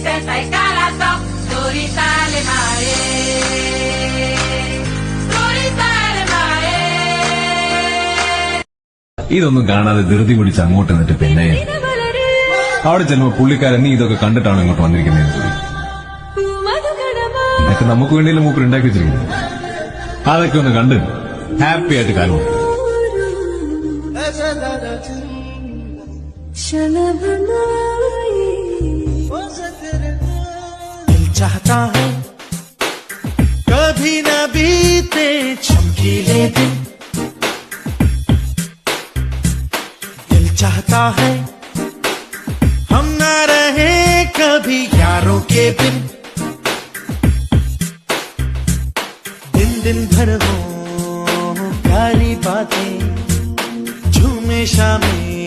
senza il calato, storytale mare, storytale mare. ഇതൊന്നും കാണാതെ ധൃതി പിടിച്ച് അങ്ങോട്ട് നിന്നിട്ട് പിന്നെ അവിടെ ചെല്ലുമ്പോ പുള്ളിക്കാരൻ നീ ഇതൊക്കെ കണ്ടിട്ടാണ് ഇങ്ങോട്ട് വന്നിരിക്കുന്നത്. ഇതൊക്കെ നമുക്ക് വേണ്ടിയല്ലേ മൂപ്പർ ഉണ്ടാക്കി വെച്ചിരിക്കുന്നത്. അതൊക്കെ ഒന്ന് കണ്ട് ഹാപ്പി ആയിട്ട് കാര്യം चाहता है कभी न बीते चमकीले दिन, दिल चाहता है हम न रहे कभी यारों के बिन, दिन दिन भर हो प्यारी बातें झूमे शामें